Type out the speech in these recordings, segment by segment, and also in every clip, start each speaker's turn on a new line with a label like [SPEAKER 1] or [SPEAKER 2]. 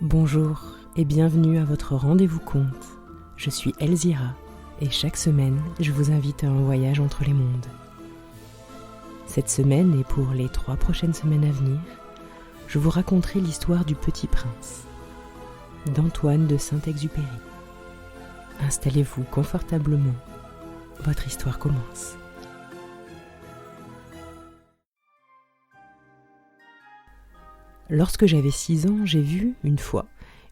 [SPEAKER 1] Bonjour et bienvenue à votre rendez-vous conte. Je suis Elzira et chaque semaine, je vous invite à un voyage entre les mondes. Cette semaine et pour les 3 prochaines semaines à venir, je vous raconterai l'histoire du Petit Prince, d'Antoine de Saint-Exupéry. Installez-vous confortablement, votre histoire commence. Lorsque j'avais 6 ans, j'ai vu, une fois,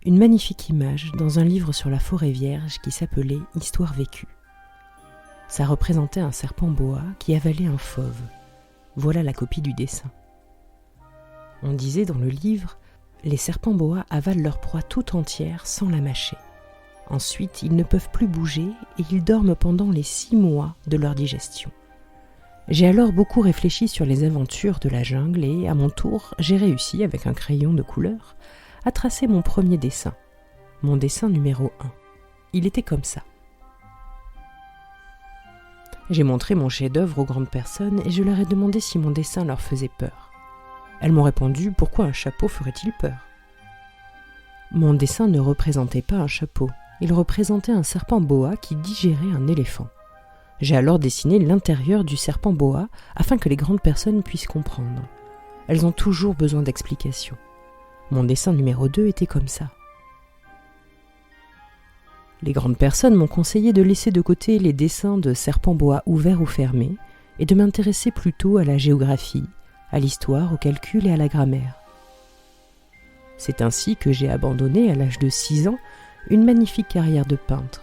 [SPEAKER 1] une magnifique image dans un livre sur la forêt vierge qui s'appelait « Histoire vécue ». Ça représentait un serpent boa qui avalait un fauve. Voilà la copie du dessin. On disait dans le livre, les serpents boa avalent leur proie tout entière sans la mâcher. Ensuite, ils ne peuvent plus bouger et ils dorment pendant les 6 mois de leur digestion. J'ai alors beaucoup réfléchi sur les aventures de la jungle et, à mon tour, j'ai réussi, avec un crayon de couleur, à tracer mon premier dessin. Mon dessin numéro 1. Il était comme ça. J'ai montré mon chef-d'œuvre aux grandes personnes et je leur ai demandé si mon dessin leur faisait peur. Elles m'ont répondu « Pourquoi un chapeau ferait-il peur ?» Mon dessin ne représentait pas un chapeau. Il représentait un serpent boa qui digérait un éléphant. J'ai alors dessiné l'intérieur du serpent boa afin que les grandes personnes puissent comprendre. Elles ont toujours besoin d'explications. Mon dessin numéro 2 était comme ça. Les grandes personnes m'ont conseillé de laisser de côté les dessins de serpents boa ouverts ou fermés et de m'intéresser plutôt à la géographie, à l'histoire, au calcul et à la grammaire. C'est ainsi que j'ai abandonné, à l'âge de 6 ans, une magnifique carrière de peintre.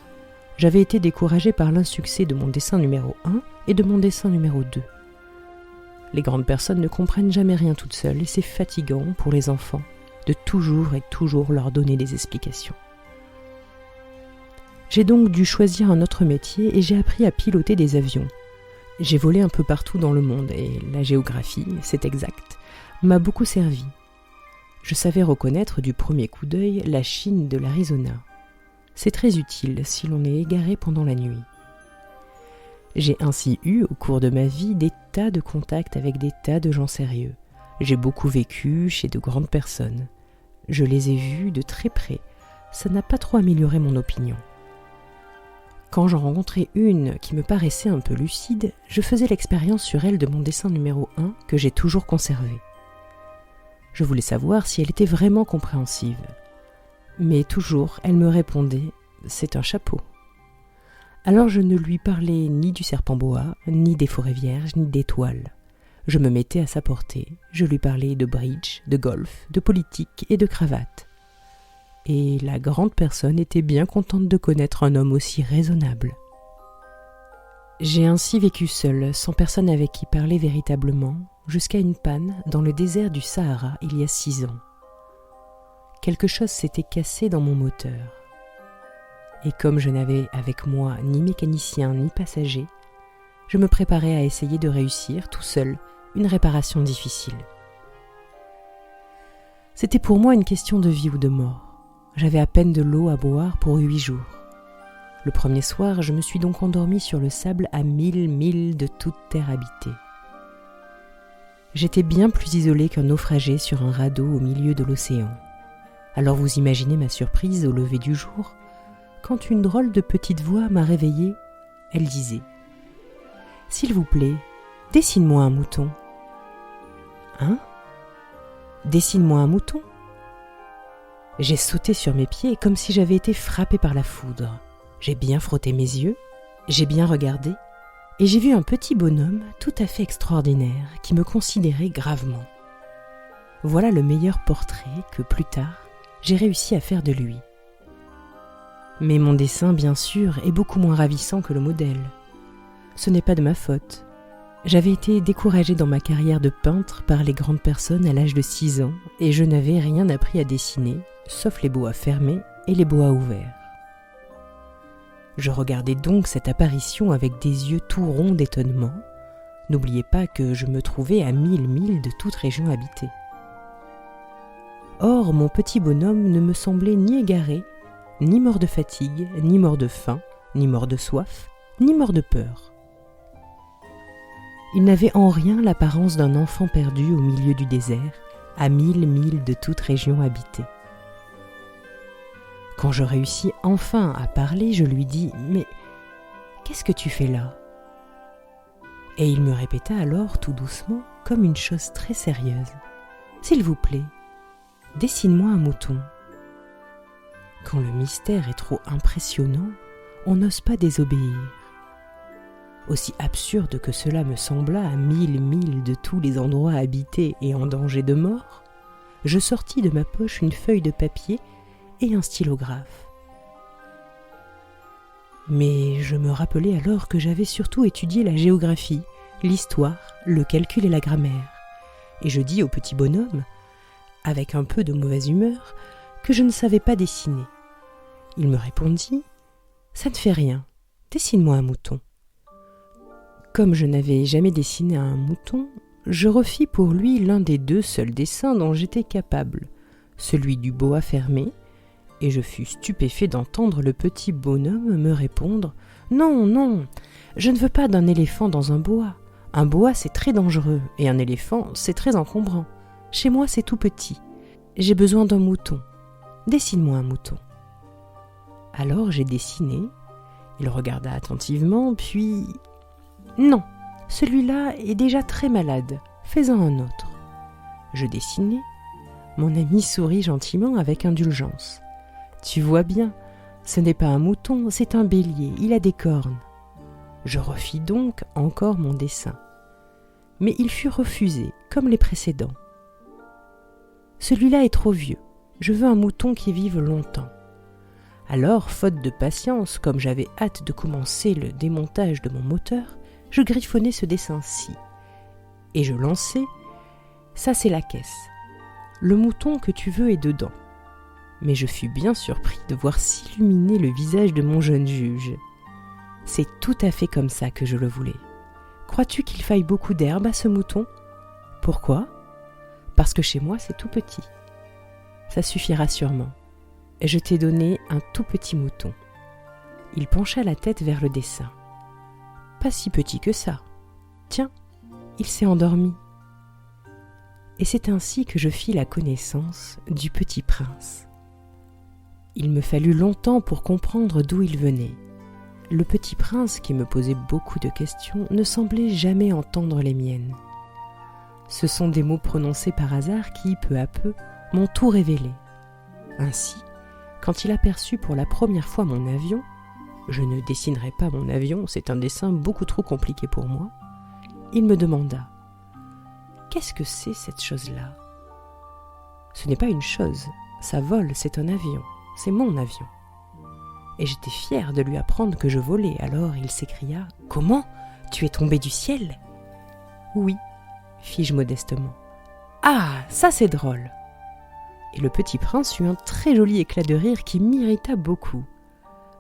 [SPEAKER 1] J'avais été découragée par l'insuccès de mon dessin numéro 1 et de mon dessin numéro 2. Les grandes personnes ne comprennent jamais rien toutes seules et c'est fatigant pour les enfants de toujours et toujours leur donner des explications. J'ai donc dû choisir un autre métier et j'ai appris à piloter des avions. J'ai volé un peu partout dans le monde et la géographie, c'est exact, m'a beaucoup servi. Je savais reconnaître du premier coup d'œil la Chine de l'Arizona. C'est très utile si l'on est égaré pendant la nuit. J'ai ainsi eu, au cours de ma vie, des tas de contacts avec des tas de gens sérieux. J'ai beaucoup vécu chez de grandes personnes. Je les ai vus de très près. Ça n'a pas trop amélioré mon opinion. Quand j'en rencontrais une qui me paraissait un peu lucide, je faisais l'expérience sur elle de mon dessin numéro 1 que j'ai toujours conservé. Je voulais savoir si elle était vraiment compréhensive. Mais toujours, elle me répondait « c'est un chapeau ». Alors je ne lui parlais ni du serpent boa, ni des forêts vierges, ni d'étoiles. Je me mettais à sa portée, je lui parlais de bridge, de golf, de politique et de cravate. Et la grande personne était bien contente de connaître un homme aussi raisonnable. J'ai ainsi vécu seule, sans personne avec qui parler véritablement, jusqu'à une panne dans le désert du Sahara il y a 6 ans. Quelque chose s'était cassé dans mon moteur. Et comme je n'avais avec moi ni mécanicien ni passager, je me préparais à essayer de réussir tout seul une réparation difficile. C'était pour moi une question de vie ou de mort. J'avais à peine de l'eau à boire pour 8 jours. Le premier soir, je me suis donc endormie sur le sable à 1000 milles de toute terre habitée. J'étais bien plus isolée qu'un naufragé sur un radeau au milieu de l'océan. Alors vous imaginez ma surprise au lever du jour, quand une drôle de petite voix m'a réveillée. Elle disait « S'il vous plaît, dessine-moi un mouton. » « Hein ? Dessine-moi un mouton ?» J'ai sauté sur mes pieds comme si j'avais été frappée par la foudre. J'ai bien frotté mes yeux, j'ai bien regardé, et j'ai vu un petit bonhomme tout à fait extraordinaire qui me considérait gravement. Voilà le meilleur portrait que, plus tard, j'ai réussi à faire de lui. Mais mon dessin, bien sûr, est beaucoup moins ravissant que le modèle. Ce n'est pas de ma faute. J'avais été découragée dans ma carrière de peintre par les grandes personnes à l'âge de 6 ans et je n'avais rien appris à dessiner, sauf les boas fermés et les boas ouverts. Je regardais donc cette apparition avec des yeux tout ronds d'étonnement. N'oubliez pas que je me trouvais à 1000 milles de toute région habitée. Or, mon petit bonhomme ne me semblait ni égaré, ni mort de fatigue, ni mort de faim, ni mort de soif, ni mort de peur. Il n'avait en rien l'apparence d'un enfant perdu au milieu du désert, à 1000 milles de toute région habitée. Quand je réussis enfin à parler, je lui dis « Mais qu'est-ce que tu fais là ?» Et il me répéta alors tout doucement, comme une chose très sérieuse. « S'il vous plaît, dessine-moi un mouton. » Quand le mystère est trop impressionnant, on n'ose pas désobéir. Aussi absurde que cela me sembla à 1000 milles de tous les endroits habités et en danger de mort, je sortis de ma poche une feuille de papier et un stylographe. Mais je me rappelai alors que j'avais surtout étudié la géographie, l'histoire, le calcul et la grammaire, et je dis au petit bonhomme, avec un peu de mauvaise humeur, que je ne savais pas dessiner. Il me répondit « Ça ne fait rien, dessine-moi un mouton. » Comme je n'avais jamais dessiné un mouton, je refis pour lui l'un des 2 seuls dessins dont j'étais capable, celui du boa fermé, et je fus stupéfait d'entendre le petit bonhomme me répondre « Non, non, je ne veux pas d'un éléphant dans un boa. Un boa, c'est très dangereux, et un éléphant, c'est très encombrant. Chez moi, c'est tout petit. J'ai besoin d'un mouton. Dessine-moi un mouton. » Alors j'ai dessiné. Il regarda attentivement, puis « Non, celui-là est déjà très malade. Fais-en un autre. » Je dessinai. Mon ami sourit gentiment avec indulgence. « Tu vois bien, ce n'est pas un mouton, c'est un bélier, il a des cornes. » Je refis donc encore mon dessin. Mais il fut refusé, comme les précédents. « Celui-là est trop vieux. Je veux un mouton qui vive longtemps. » Alors, faute de patience, comme j'avais hâte de commencer le démontage de mon moteur, je griffonnai ce dessin-ci. Et je lançai « Ça, c'est la caisse. Le mouton que tu veux est dedans. » Mais je fus bien surpris de voir s'illuminer le visage de mon jeune juge. C'est tout à fait comme ça que je le voulais. Crois-tu qu'il faille beaucoup d'herbe à ce mouton ? Pourquoi ? Parce que chez moi, c'est tout petit. Ça suffira sûrement. Je t'ai donné un tout petit mouton. Il pencha la tête vers le dessin. Pas si petit que ça. Tiens, il s'est endormi. Et c'est ainsi que je fis la connaissance du petit prince. Il me fallut longtemps pour comprendre d'où il venait. Le petit prince, qui me posait beaucoup de questions, ne semblait jamais entendre les miennes. Ce sont des mots prononcés par hasard qui, peu à peu, m'ont tout révélé. Ainsi, quand il aperçut pour la première fois mon avion, je ne dessinerai pas mon avion, c'est un dessin beaucoup trop compliqué pour moi, il me demanda « Qu'est-ce que c'est cette chose-là » Ce n'est pas une chose, ça vole, c'est un avion, c'est mon avion. Et j'étais fière de lui apprendre que je volais, alors il s'écria « Comment ? Tu es tombé du ciel ?» « Oui, » fis-je modestement. « Ah, ça c'est drôle !» Et le petit prince eut un très joli éclat de rire qui m'irrita beaucoup.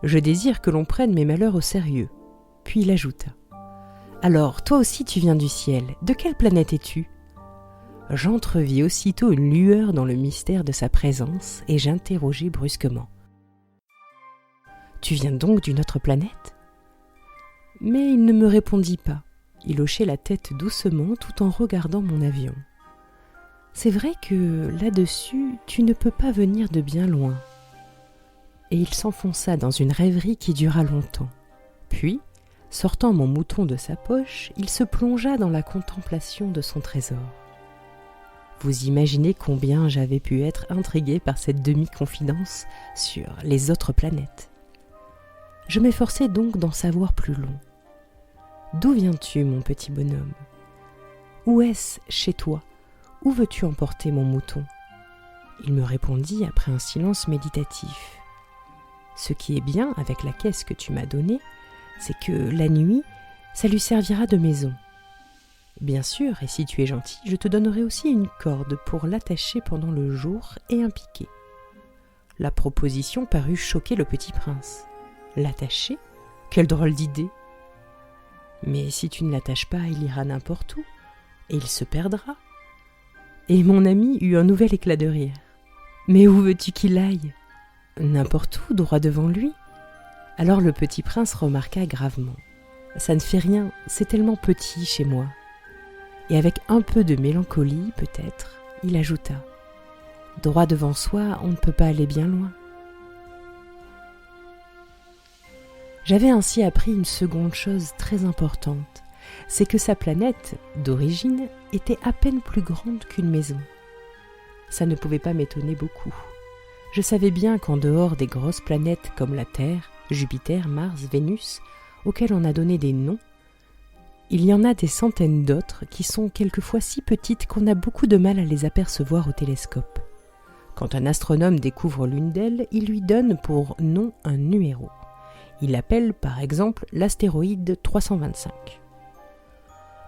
[SPEAKER 1] Je désire que l'on prenne mes malheurs au sérieux. Puis il ajouta « Alors, toi aussi tu viens du ciel. De quelle planète es-tu » J'entrevis aussitôt une lueur dans le mystère de sa présence et j'interrogeai brusquement. « Tu viens donc d'une autre planète ?» Mais il ne me répondit pas. Il hochait la tête doucement tout en regardant mon avion. « C'est vrai que, là-dessus, tu ne peux pas venir de bien loin. » Et il s'enfonça dans une rêverie qui dura longtemps. Puis, sortant mon mouton de sa poche, il se plongea dans la contemplation de son trésor. Vous imaginez combien j'avais pu être intriguée par cette demi-confidence sur les autres planètes. Je m'efforçai donc d'en savoir plus long. D'où viens-tu, mon petit bonhomme ? Où est-ce chez toi ? Où veux-tu emporter mon mouton ? Il me répondit après un silence méditatif. Ce qui est bien avec la caisse que tu m'as donnée, c'est que la nuit, ça lui servira de maison. Bien sûr, et si tu es gentil, je te donnerai aussi une corde pour l'attacher pendant le jour et un piquet. La proposition parut choquer le petit prince. L'attacher ? Quelle drôle d'idée ! Mais si tu ne l'attaches pas, il ira n'importe où, et il se perdra. Et mon ami eut un nouvel éclat de rire. Mais où veux-tu qu'il aille ? N'importe où, droit devant lui. Alors le petit prince remarqua gravement. Ça ne fait rien, c'est tellement petit chez moi. Et avec un peu de mélancolie, peut-être, il ajouta. Droit devant soi, on ne peut pas aller bien loin. J'avais ainsi appris une seconde chose très importante, c'est que sa planète, d'origine, était à peine plus grande qu'une maison. Ça ne pouvait pas m'étonner beaucoup. Je savais bien qu'en dehors des grosses planètes comme la Terre, Jupiter, Mars, Vénus, auxquelles on a donné des noms, il y en a des centaines d'autres qui sont quelquefois si petites qu'on a beaucoup de mal à les apercevoir au télescope. Quand un astronome découvre l'une d'elles, il lui donne pour nom un numéro. Il l'appelle par exemple l'astéroïde 325.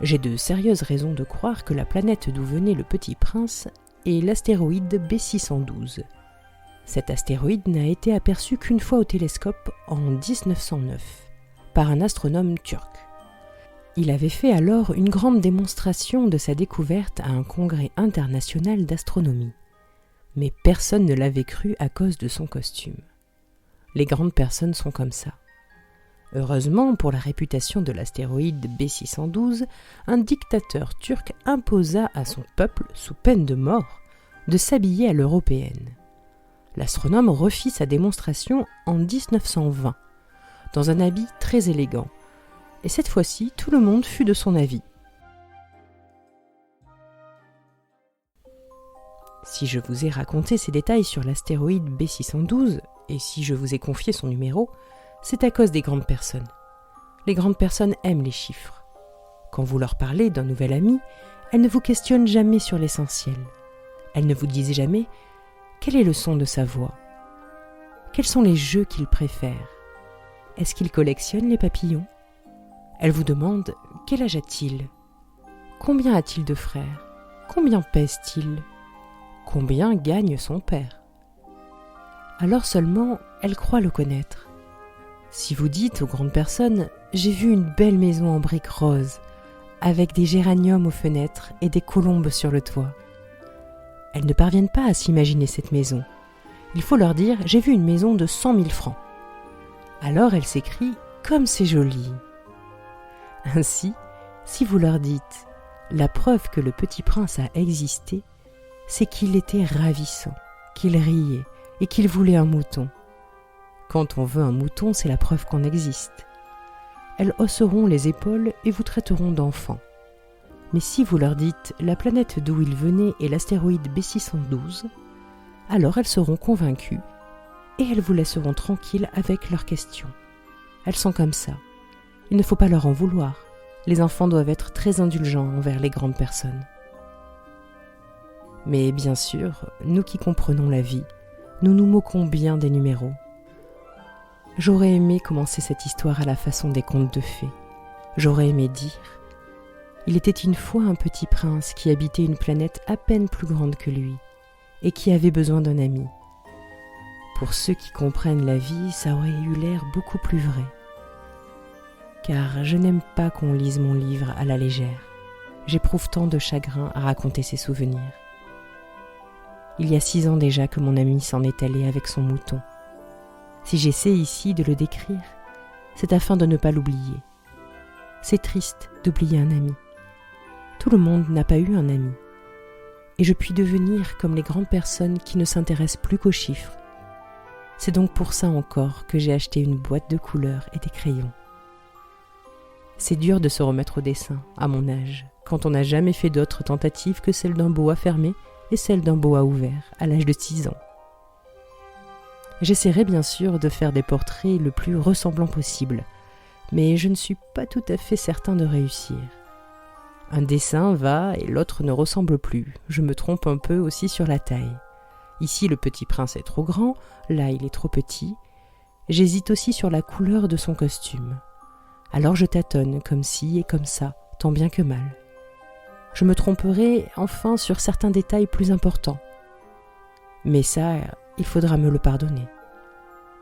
[SPEAKER 1] J'ai de sérieuses raisons de croire que la planète d'où venait le Petit Prince est l'astéroïde B612. Cet astéroïde n'a été aperçu qu'une fois au télescope en 1909 par un astronome turc. Il avait fait alors une grande démonstration de sa découverte à un congrès international d'astronomie. Mais personne ne l'avait cru à cause de son costume. Les grandes personnes sont comme ça. Heureusement, pour la réputation de l'astéroïde B612, un dictateur turc imposa à son peuple, sous peine de mort, de s'habiller à l'européenne. L'astronome refit sa démonstration en 1920, dans un habit très élégant. Et cette fois-ci, tout le monde fut de son avis. Si je vous ai raconté ces détails sur l'astéroïde B612, et si je vous ai confié son numéro, c'est à cause des grandes personnes. Les grandes personnes aiment les chiffres. Quand vous leur parlez d'un nouvel ami, elles ne vous questionnent jamais sur l'essentiel. Elles ne vous disent jamais quel est le son de sa voix. Quels sont les jeux qu'il préfère. Est-ce qu'il collectionne les papillons? Elles vous demandent quel âge a-t-il? Combien a-t-il de frères? Combien pèse-t-il? Combien gagne son père? Alors seulement, elles croient le connaître. Si vous dites aux grandes personnes « J'ai vu une belle maison en briques roses, avec des géraniums aux fenêtres et des colombes sur le toit », elles ne parviennent pas à s'imaginer cette maison. Il faut leur dire « J'ai vu une maison de 100 000 francs ». Alors elles s'écrient « Comme c'est joli !» Ainsi, si vous leur dites « La preuve que le Petit Prince a existé, c'est qu'il était ravissant, qu'il riait et qu'il voulait un mouton. » Quand on veut un mouton, c'est la preuve qu'on existe. Elles hausseront les épaules et vous traiteront d'enfant. Mais si vous leur dites « La planète d'où il venait est l'astéroïde B612 », alors elles seront convaincues et elles vous laisseront tranquille avec leurs questions. Elles sont comme ça. Il ne faut pas leur en vouloir. Les enfants doivent être très indulgents envers les grandes personnes. Mais bien sûr, nous qui comprenons la vie, nous nous moquons bien des numéros. J'aurais aimé commencer cette histoire à la façon des contes de fées. J'aurais aimé dire « Il était une fois un petit prince qui habitait une planète à peine plus grande que lui et qui avait besoin d'un ami. » Pour ceux qui comprennent la vie, ça aurait eu l'air beaucoup plus vrai. Car je n'aime pas qu'on lise mon livre à la légère. J'éprouve tant de chagrin à raconter ses souvenirs. Il y a 6 ans déjà que mon ami s'en est allé avec son mouton. Si j'essaie ici de le décrire, c'est afin de ne pas l'oublier. C'est triste d'oublier un ami. Tout le monde n'a pas eu un ami. Et je puis devenir comme les grandes personnes qui ne s'intéressent plus qu'aux chiffres. C'est donc pour ça encore que j'ai acheté une boîte de couleurs et des crayons. C'est dur de se remettre au dessin, à mon âge, quand on n'a jamais fait d'autres tentatives que celle d'un boa fermé et celle d'un boa ouvert, à l'âge de 6 ans. J'essaierai bien sûr de faire des portraits le plus ressemblants possible, mais je ne suis pas tout à fait certain de réussir. Un dessin va et l'autre ne ressemble plus, je me trompe un peu aussi sur la taille. Ici le petit prince est trop grand, là il est trop petit. J'hésite aussi sur la couleur de son costume. Alors je tâtonne comme ci et comme ça, tant bien que mal. Je me tromperai enfin sur certains détails plus importants. Mais ça, il faudra me le pardonner.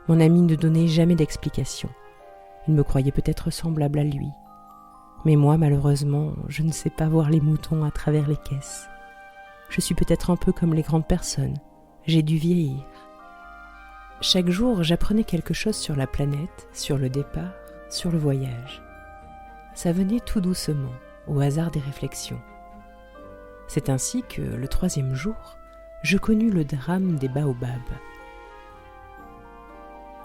[SPEAKER 1] Mon ami ne donnait jamais d'explication. Il me croyait peut-être semblable à lui. Mais moi, malheureusement, je ne sais pas voir les moutons à travers les caisses. Je suis peut-être un peu comme les grandes personnes. J'ai dû vieillir. Chaque jour, j'apprenais quelque chose sur la planète, sur le départ, sur le voyage. Ça venait tout doucement, au hasard des réflexions. C'est ainsi que, le 3e jour, je connus le drame des baobabs.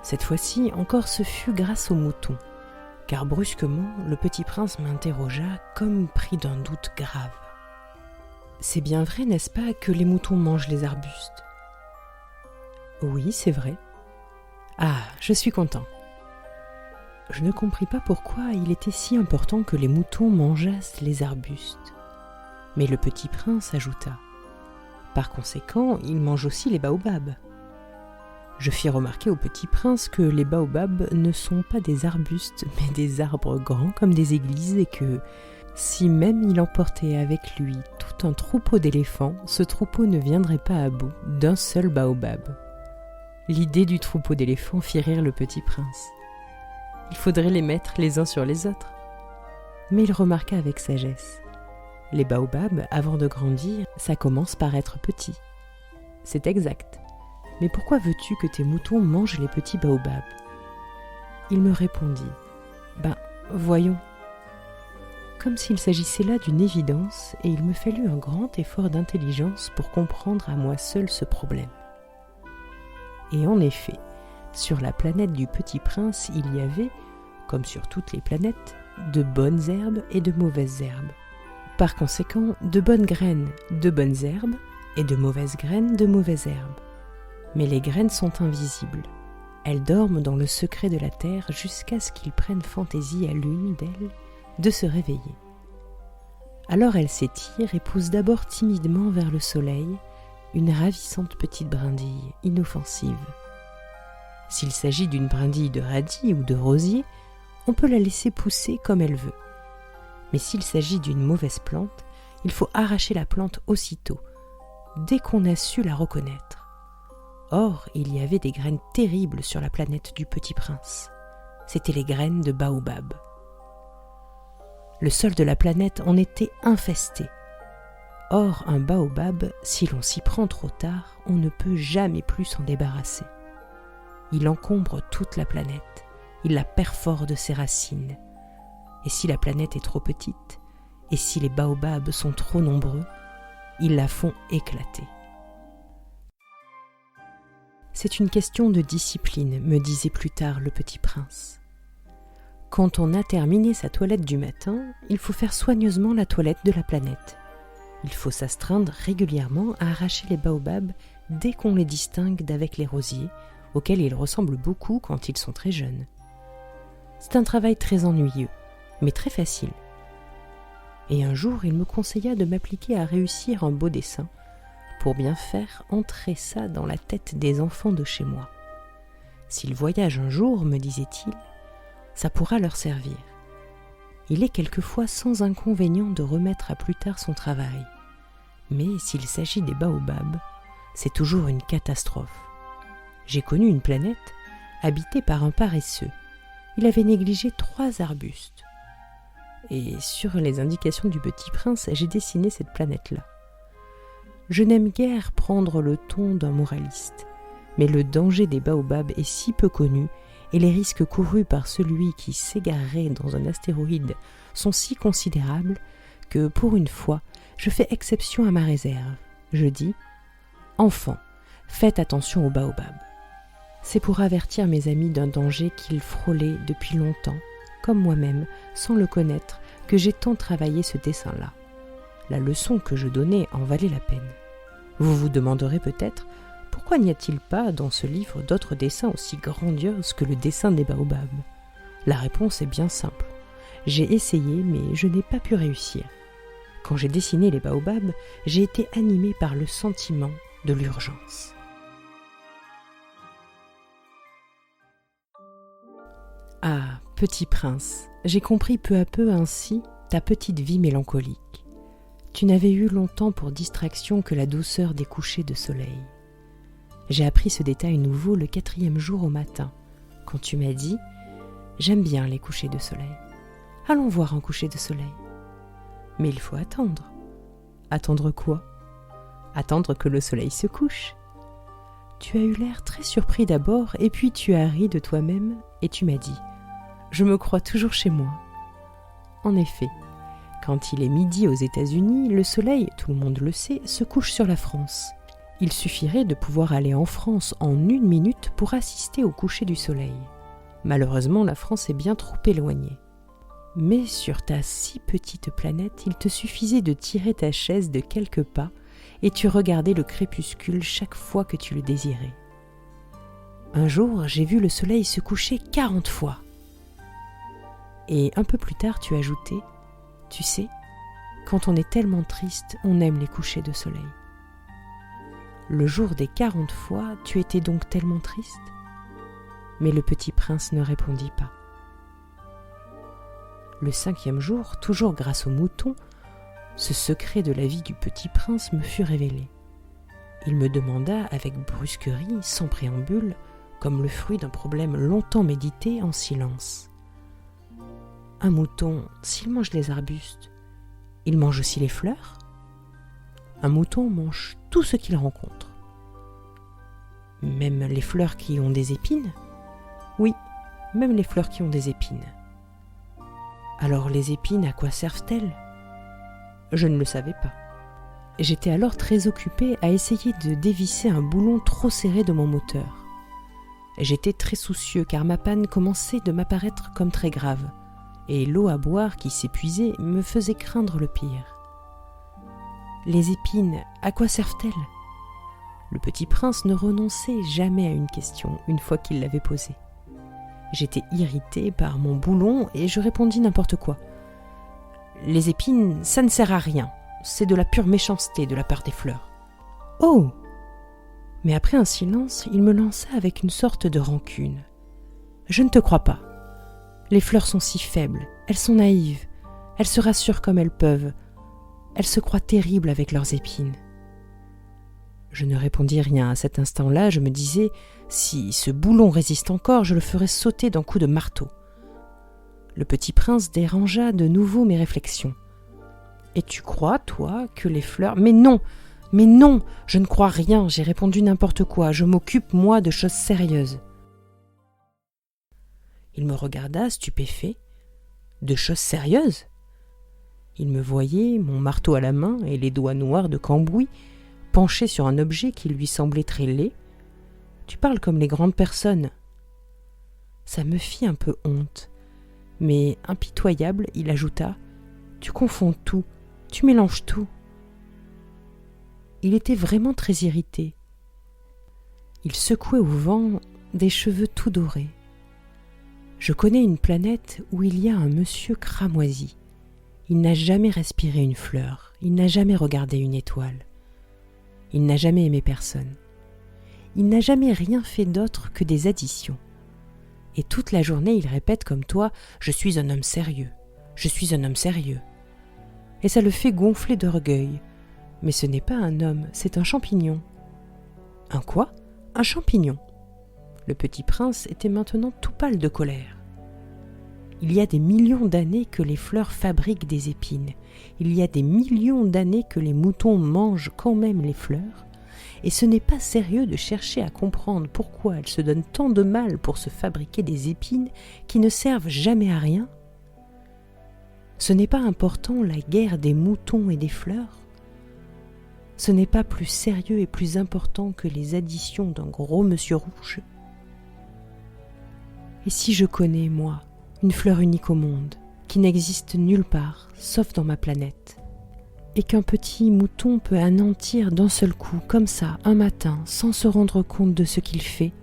[SPEAKER 1] Cette fois-ci, encore ce fut grâce aux moutons, car brusquement, le petit prince m'interrogea comme pris d'un doute grave. « C'est bien vrai, n'est-ce pas, que les moutons mangent les arbustes ?»« Oui, c'est vrai. »« Ah, je suis content. » Je ne compris pas pourquoi il était si important que les moutons mangeassent les arbustes. Mais le petit prince ajouta : « Par conséquent, ils mangent aussi les baobabs. » Je fis remarquer au petit prince que les baobabs ne sont pas des arbustes, mais des arbres grands comme des églises et que, si même il emportait avec lui tout un troupeau d'éléphants, ce troupeau ne viendrait pas à bout d'un seul baobab. L'idée du troupeau d'éléphants fit rire le petit prince. Il faudrait les mettre les uns sur les autres. Mais il remarqua avec sagesse. Les baobabs, avant de grandir, ça commence par être petit. C'est exact. Mais pourquoi veux-tu que tes moutons mangent les petits baobabs ? Il me répondit : voyons. Comme s'il s'agissait là d'une évidence, et il me fallut un grand effort d'intelligence pour comprendre à moi seul ce problème. Et en effet, sur la planète du Petit Prince, il y avait, comme sur toutes les planètes, de bonnes herbes et de mauvaises herbes. Par conséquent, de bonnes graines, de bonnes herbes, et de mauvaises graines, de mauvaises herbes. Mais les graines sont invisibles. Elles dorment dans le secret de la terre jusqu'à ce qu'il prenne fantaisie à l'une d'elles de se réveiller. Alors elles s'étirent et poussent d'abord timidement vers le soleil, une ravissante petite brindille, inoffensive. S'il s'agit d'une brindille de radis ou de rosier, on peut la laisser pousser comme elle veut. Mais s'il s'agit d'une mauvaise plante, il faut arracher la plante aussitôt, dès qu'on a su la reconnaître. Or, il y avait des graines terribles sur la planète du Petit Prince. C'étaient les graines de baobab. Le sol de la planète en était infesté. Or, un baobab, si l'on s'y prend trop tard, on ne peut jamais plus s'en débarrasser. Il encombre toute la planète, il la perfore de ses racines. Et si la planète est trop petite, et si les baobabs sont trop nombreux, ils la font éclater. C'est une question de discipline, me disait plus tard le Petit Prince. Quand on a terminé sa toilette du matin, il faut faire soigneusement la toilette de la planète. Il faut s'astreindre régulièrement à arracher les baobabs dès qu'on les distingue d'avec les rosiers, auxquels ils ressemblent beaucoup quand ils sont très jeunes. C'est un travail très ennuyeux, mais très facile. Et un jour, il me conseilla de m'appliquer à réussir un beau dessin, pour bien faire entrer ça dans la tête des enfants de chez moi. S'ils voyagent un jour, me disait-il, ça pourra leur servir. Il est quelquefois sans inconvénient de remettre à plus tard son travail. Mais s'il s'agit des baobabs, c'est toujours une catastrophe. J'ai connu une planète habitée par un paresseux. Il avait négligé 3 arbustes. Et sur les indications du Petit Prince, j'ai dessiné cette planète-là. Je n'aime guère prendre le ton d'un moraliste, mais le danger des baobabs est si peu connu et les risques courus par celui qui s'égarerait dans un astéroïde sont si considérables que, pour une fois, je fais exception à ma réserve. Je dis « Enfants, faites attention aux baobabs ». C'est pour avertir mes amis d'un danger qu'ils frôlaient depuis longtemps, comme moi-même, sans le connaître, que j'ai tant travaillé ce dessin-là. La leçon que je donnais en valait la peine. Vous vous demanderez peut-être pourquoi n'y a-t-il pas dans ce livre d'autres dessins aussi grandioses que le dessin des baobabs ? La réponse est bien simple. J'ai essayé, mais je n'ai pas pu réussir. Quand j'ai dessiné les baobabs, j'ai été animé par le sentiment de l'urgence. Ah, Petit Prince, j'ai compris peu à peu ainsi ta petite vie mélancolique. Tu n'avais eu longtemps pour distraction que la douceur des couchers de soleil. J'ai appris ce détail nouveau le 4e jour au matin, quand tu m'as dit « J'aime bien les couchers de soleil. Allons voir un coucher de soleil. » Mais il faut attendre. Attendre quoi ? Attendre que le soleil se couche. Tu as eu l'air très surpris d'abord, et puis tu as ri de toi-même, et tu m'as dit « Je me crois toujours chez moi. » En effet, quand il est midi aux États-Unis, le soleil, tout le monde le sait, se couche sur la France. Il suffirait de pouvoir aller en France en 1 minute pour assister au coucher du soleil. Malheureusement, la France est bien trop éloignée. Mais sur ta si petite planète, il te suffisait de tirer ta chaise de quelques pas et tu regardais le crépuscule chaque fois que tu le désirais. Un jour, j'ai vu le soleil se coucher 40 fois. Et un peu plus tard, tu ajoutais, « Tu sais, quand on est tellement triste, on aime les couchers de soleil. » Le jour des 40 fois, tu étais donc tellement triste ? Mais le petit prince ne répondit pas. Le 5e jour, toujours grâce au mouton, ce secret de la vie du petit prince me fut révélé. Il me demanda avec brusquerie, sans préambule, comme le fruit d'un problème longtemps médité en silence. Un mouton, s'il mange les arbustes, il mange aussi les fleurs ? Un mouton mange tout ce qu'il rencontre. Même les fleurs qui ont des épines ? Oui, même les fleurs qui ont des épines. Alors les épines, à quoi servent-elles ? Je ne le savais pas. J'étais alors très occupée à essayer de dévisser un boulon trop serré de mon moteur. J'étais très soucieux car ma panne commençait de m'apparaître comme très grave, et l'eau à boire qui s'épuisait me faisait craindre le pire. Les épines, à quoi servent-elles ? Le petit prince ne renonçait jamais à une question une fois qu'il l'avait posée. J'étais irritée par mon boulon et je répondis n'importe quoi. Les épines, ça ne sert à rien. C'est de la pure méchanceté de la part des fleurs. Oh ! Mais après un silence, il me lança avec une sorte de rancune. Je ne te crois pas. Les fleurs sont si faibles, elles sont naïves, elles se rassurent comme elles peuvent. Elles se croient terribles avec leurs épines. Je ne répondis rien à cet instant-là, je me disais, si ce boulon résiste encore, je le ferai sauter d'un coup de marteau. Le petit prince dérangea de nouveau mes réflexions. Et tu crois, toi, que les fleurs... Mais non, je ne crois rien, j'ai répondu n'importe quoi, je m'occupe, moi, de choses sérieuses. Il me regarda, stupéfait. De choses sérieuses ? Il me voyait, mon marteau à la main et les doigts noirs de cambouis, penché sur un objet qui lui semblait très laid. Tu parles comme les grandes personnes. Ça me fit un peu honte. Mais impitoyable, il ajouta « Tu confonds tout, tu mélanges tout. » Il était vraiment très irrité. Il secouait au vent des cheveux tout dorés. Je connais une planète où il y a un monsieur cramoisi. Il n'a jamais respiré une fleur, il n'a jamais regardé une étoile. Il n'a jamais aimé personne. Il n'a jamais rien fait d'autre que des additions. Et toute la journée, il répète comme toi « Je suis un homme sérieux, je suis un homme sérieux ». Et ça le fait gonfler d'orgueil. Mais ce n'est pas un homme, c'est un champignon. Un quoi ? Un champignon. Le petit prince était maintenant tout pâle de colère. Il y a des millions d'années que les fleurs fabriquent des épines. Il y a des millions d'années que les moutons mangent quand même les fleurs. Et ce n'est pas sérieux de chercher à comprendre pourquoi elles se donnent tant de mal pour se fabriquer des épines qui ne servent jamais à rien. Ce n'est pas important la guerre des moutons et des fleurs. Ce n'est pas plus sérieux et plus important que les additions d'un gros monsieur rouge. Et si je connais, moi, une fleur unique au monde, qui n'existe nulle part, sauf dans ma planète, et qu'un petit mouton peut anéantir d'un seul coup, comme ça, un matin, sans se rendre compte de ce qu'il fait,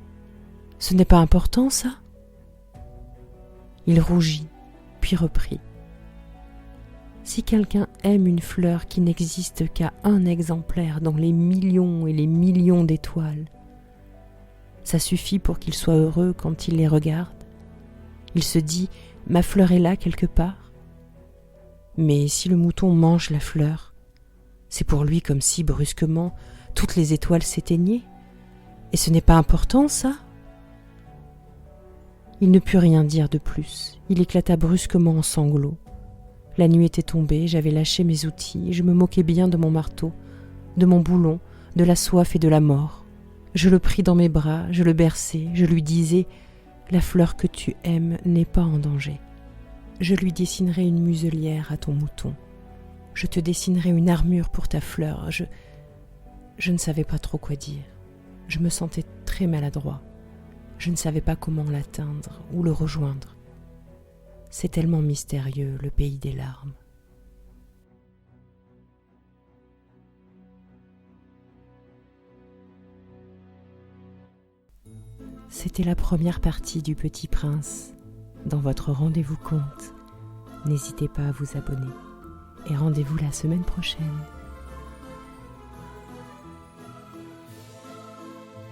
[SPEAKER 1] ce n'est pas important, ça ? Il rougit, puis reprit. Si quelqu'un aime une fleur qui n'existe qu'à un exemplaire dans les millions et les millions d'étoiles, ça suffit pour qu'il soit heureux quand il les regarde. Il se dit « ma fleur est là quelque part ». Mais si le mouton mange la fleur, c'est pour lui comme si brusquement toutes les étoiles s'éteignaient. Et ce n'est pas important, ça ? Il ne put rien dire de plus. Il éclata brusquement en sanglots. La nuit était tombée, j'avais lâché mes outils et je me moquais bien de mon marteau, de mon boulon, de la soif et de la mort. Je le pris dans mes bras, je le berçai, je lui disais « La fleur que tu aimes n'est pas en danger. Je lui dessinerai une muselière à ton mouton. Je te dessinerai une armure pour ta fleur. Je Je ne savais pas trop quoi dire. Je me sentais très maladroit. Je ne savais pas comment l'atteindre ou le rejoindre. C'est tellement mystérieux, le pays des larmes. C'était la première partie du Petit Prince. Dans votre rendez-vous conte, n'hésitez pas à vous abonner et rendez-vous la semaine prochaine.